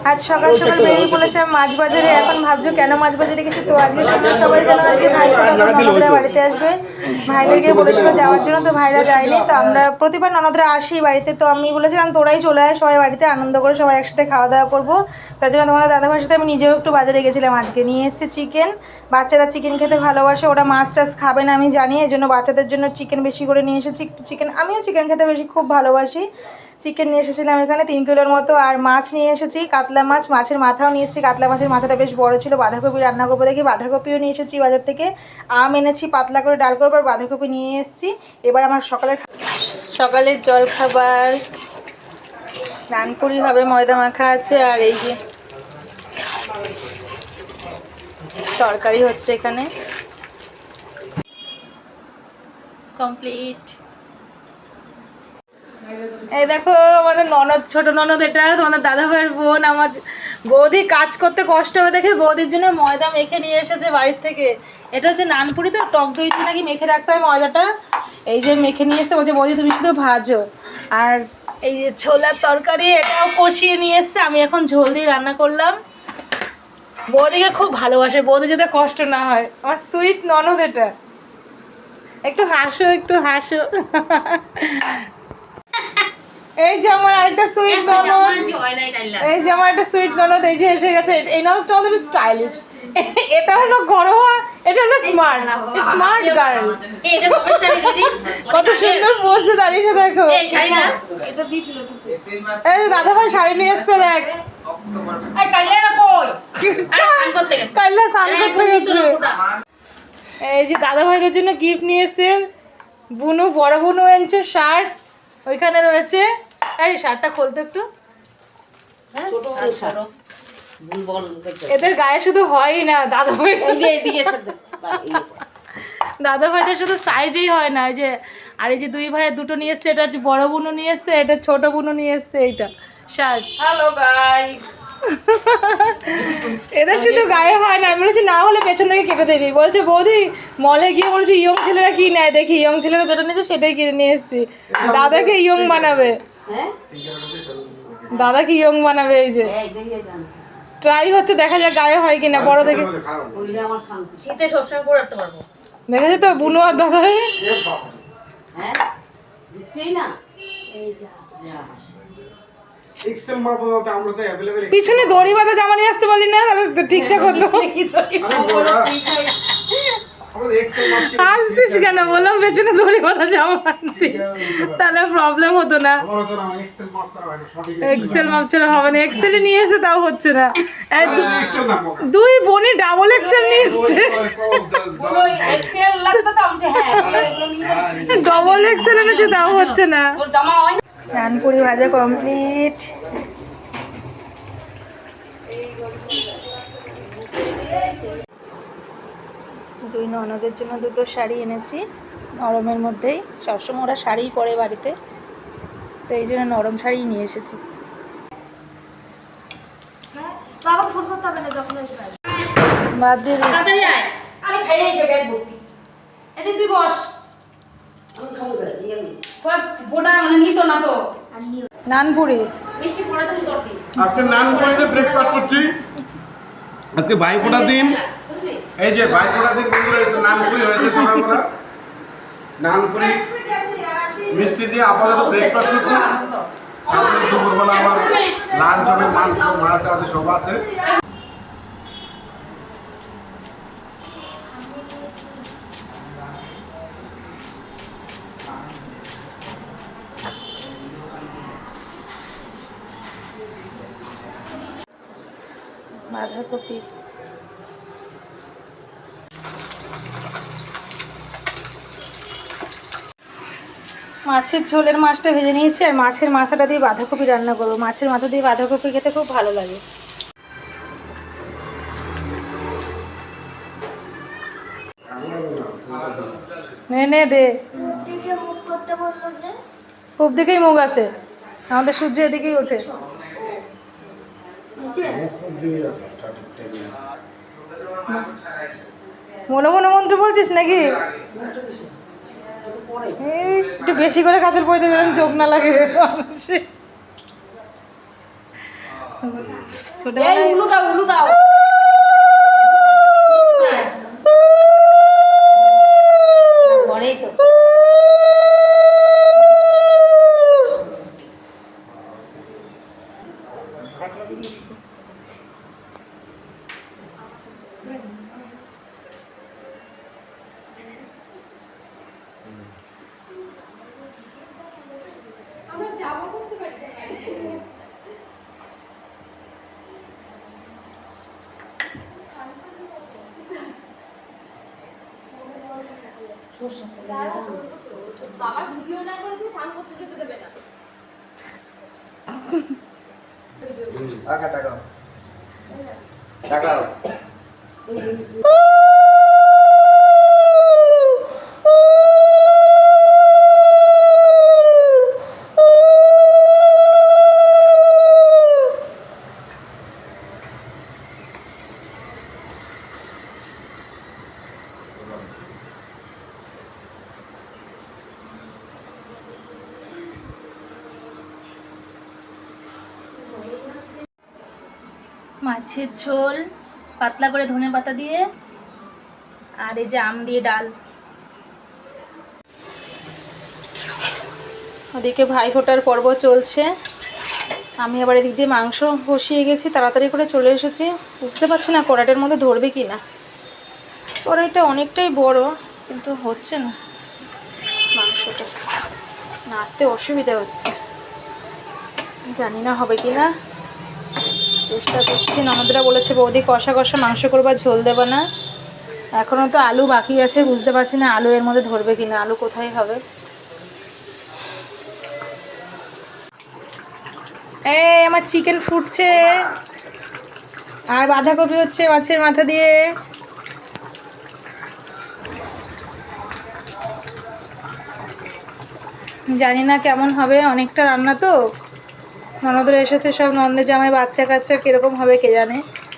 আজ সকাল সকাল বেরিয়ে পড়েছিলাম মাছ বাজারে। এখন ভাবছো কেন মাছ বাজারে গেছি? তো আজকে সবাই যেন আজকে ভাইরা বাড়িতে আসবে, ভাইদেরকে বলেছিল যাওয়ার জন্য, তো ভাইরা যায়নি। তো আমরা প্রতিবার ননদরা আসি বাড়িতে, তো আমি বলেছিলাম তোরাই চলে আয় সবাই বাড়িতে, আনন্দ করে সবাই একসাথে খাওয়া দাওয়া করবো। তার জন্য তোমাদের দাদাভাইয়ের সাথে আমি নিজেও একটু বাজারে গেছিলাম। আজকে নিয়ে এসেছি চিকেন। বাচ্চারা চিকেন খেতে ভালোবাসে, ওরা মাছ টাছ খাবে না আমি জানি, এই জন্য বাচ্চাদের জন্য চিকেন বেশি করে নিয়ে এসেছি একটু চিকেন। আমিও চিকেন খেতে বেশি খুব ভালোবাসি। চিকেন নিয়ে এসেছিলাম এখানে 3 কিলোর মতো, আর মাছ নিয়ে এসেছি কাতলা মাছ, মাছের মাথাও নিয়ে এসেছি। কাতলা মাছের মাথাটা বেশ বড় ছিল। বাঁধাকপি রান্না করবো দেখি, বাঁধাকপিও নিয়ে এসেছি বাজার থেকে। আম এনেছি পাতলা করে ডাল করবো, আর বাঁধাকপি নিয়ে এসেছি। এবার আমার সকালের জল খাবার নানপুরি হবে, ময়দা মাখা আছে, আর এই যে তরকারি হচ্ছে এখানে কমপ্লিট। এই দেখো আমাদের ননদ, ছোট ননদ, এটা তোমাদের দাদা ভাইয়ের বোন। আমার বৌদি কাজ করতে কষ্ট হবে দেখে বৌদির জন্য ময়দা মেখে নিয়ে এসেছে বাড়ির থেকে। এটা হচ্ছে নানপুরি, তো টক দই দিয়ে নাকি মেখে রাখতে হয় ময়দাটা। এই যে মেখে নিয়ে এসে বলছে বৌদি তুমি শুধু ভাজো। আর এই যে ছোলার তরকারি, এটাও কষিয়ে নিয়ে এসছে। আমি এখন ঝোল দিয়ে রান্না করলাম। বৌদিকে খুব ভালোবাসে, বৌদি যাতে কষ্ট না হয়। আমার সুইট ননদ এটা। একটু হাসো, একটু হাসো। এই যে আমার আরেকটা সুইট ননদ, এই যে আমার একটা সুইট ননদ, এই যে এসে গেছে। এই ননদটা আমাদের স্টাইলিশ। এটা হলো ঘরোয়া, এটা হলো স্মার্ট, স্মার্ট গার্ল। কত সুন্দর পোজে দাঁড়িয়েছে দেখো। এই দাদা ভাই শাড়ি নিয়ে এসছে দেখ। কাল্লা স্নান করতে গেছে। এই যে দাদা ভাইদের জন্য গিফট নিয়ে এসছে। বুনু, বড় বুনু এনেছে শার্ট, ওইখানে রয়েছে। এই শার্টটা খুলতে একটু। এদের গায়ে শুধু হয়ই না, দাদা ভাই দাদা ভাইদের শুধু সাইজেই হয় না। এই যে আর এই যে দুই ভাইয়ের দুটো নিয়ে এসছে, এটা হচ্ছে বড় বুনু নিয়ে এসছে, এটা ছোট বুনু নিয়ে এসছে এইটা শার্ট। Hello guys. এদের শুধু গায়ে হয় না, আমি বলেছি না হলে পেছন থেকে কেটে দেবি। বলছে বৌদি মলে গিয়ে বলছি ইয়ং ছেলেরা কি নেয় দেখি, ইয়ং ছেলেরা যেটা নিয়েছে সেটাই কিনে নিয়ে এসেছি। দাদাকে ইয়ং বানাবে, দাদাকে ইয়ং বানাবে। এই যে ট্রাই হচ্ছে, দেখা যাক গায়ে হয় কিনা। বড় দেখে দেখেছি তো বুনু আর দাদা। পিছনে দড়ি বাঁধা জামা নিয়ে আসতে পারলি না, ঠিকঠাক হতো। আসছিস কেন? বললাম পেছনে দড়ি বাঁধা জামা আনতে, তাহলে প্রবলেম হতো না। এক্সেল মাপ ছাড়া হবে না, এক্সেলে নিয়ে এসে তাও হচ্ছে না। দুই বোনই ডাবল এক্সেল নিয়ে এসছে। ডবল এক্সেল এনেছে তাও হচ্ছে না। নানপুরি ভাজা কমপ্লিট। দুই ননদের জন্য দুটো শাড়ি এনেছি নরমের মধ্যেই। সবসময় ওরা শাড়িই পরে বাড়িতে, তো এই জন্য নরম শাড়ি নিয়ে এসেছি। বাদ দিয়ে দিয়েছি। নানপুরি আজকে নানপুরিতে ব্রেকফাস্ট করছি। আজকে ভাইফোঁটার দিন। এই যে ভাইফোঁটার দিন বন্ধুরা, নানপুরি হয়েছে সকালবেলা। নানপুরি মিষ্টি দিয়ে আপাতত ব্রেকফাস্ট করছি। তারপরে দুপুরবেলা আবার লাঞ্চ হবে, মাংস মাছ আছে, সব আছে। বাঁধাকপি, মাছের ঝোলের মাছটা ভেজে নিয়েছি, আর মাছের মাথাটা দিয়ে বাঁধাকপি রান্না করবো। মাছের মাথা দিয়ে বাঁধাকপি খেতে খুব ভালো লাগে। নে দে, খুব দিকেই মুখ আছে আমাদের, সূর্য এদিকেই ওঠে। মনে মনে মন্ত্র বলছিস নাকি? একটু বেশি করে কাজল পড়তে দিলাম, চোখ না লাগে। ছোটবেলায় উলু দাও উলু দাও। পরেই তো বাবার ভিডিও না করেছে স্নান করতে যেতে দেবে না। তাকাও তাকাও। মাছের ঝোল পাতলা করে ধনে পাতা দিয়ে, আর এই যে আম দিয়ে ডাল। ওদিকে ভাই ফোটার পর্ব চলছে, আমি আবার এদিক দিয়ে মাংস বসিয়ে গেছি, তাড়াতাড়ি করে চলে এসেছি। বুঝতে পারছি না কড়াইটার মধ্যে ধরবে কি না। কড়াইটা অনেকটাই বড়, কিন্তু হচ্ছে না, মাংসটা নাড়তে অসুবিধা হচ্ছে, জানি না হবে কি না, চেষ্টা করছি। ননদরা বলেছে বৌদি কষা কষা মাংস করবা, ঝোল দেবে না। এখনও তো আলু বাকি আছে, বুঝতে পারছি না আলু এর মধ্যে ধরবে কি না, আলু কোথায় হবে। এই আমার চিকেন ফুটছে, আর বাঁধাকপি হচ্ছে মাছের মাথা দিয়ে। জানি না কেমন হবে, অনেকটা রান্না তো। ননদরা এসেছে সব, নন্দে জামাই বাচ্চা কাচ্চা, কীরকম হবে কে জানে।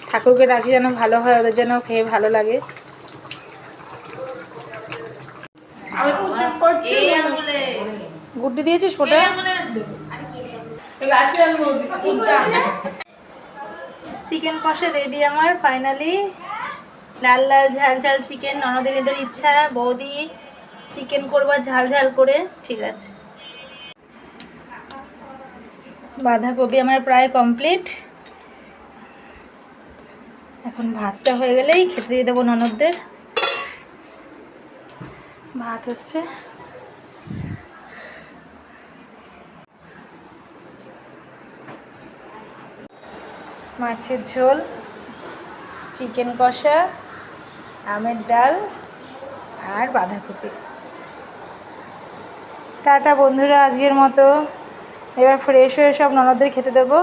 ঠাকুরকে রাখি যেন ভালো হয়, ওদের যেন খেয়ে ভালো লাগে। এই আঙুলে গুড্ডি দিয়েছিস ফোটা? চিকেন কষা রেডি আমার ফাইনালি। লাল লাল ঝাল ঝাল চিকেন। ননদের এদের ইচ্ছা বৌদি চিকেন করবা ঝাল ঝাল করে, ঠিক আছে। বাঁধাকপি আমার প্রায় কমপ্লিট, এখন ভাতটা হয়ে গেলেই খেতে দিয়ে দেবো ননদদের। ভাত হচ্ছে, মাছের ঝোল, চিকেন কষা, আমের ডাল আর বাঁধাকপি। টাটা বন্ধুরা, আজকের মতো। এবার ফ্রেশ হয়ে সব ননদদের খেতে দেবো।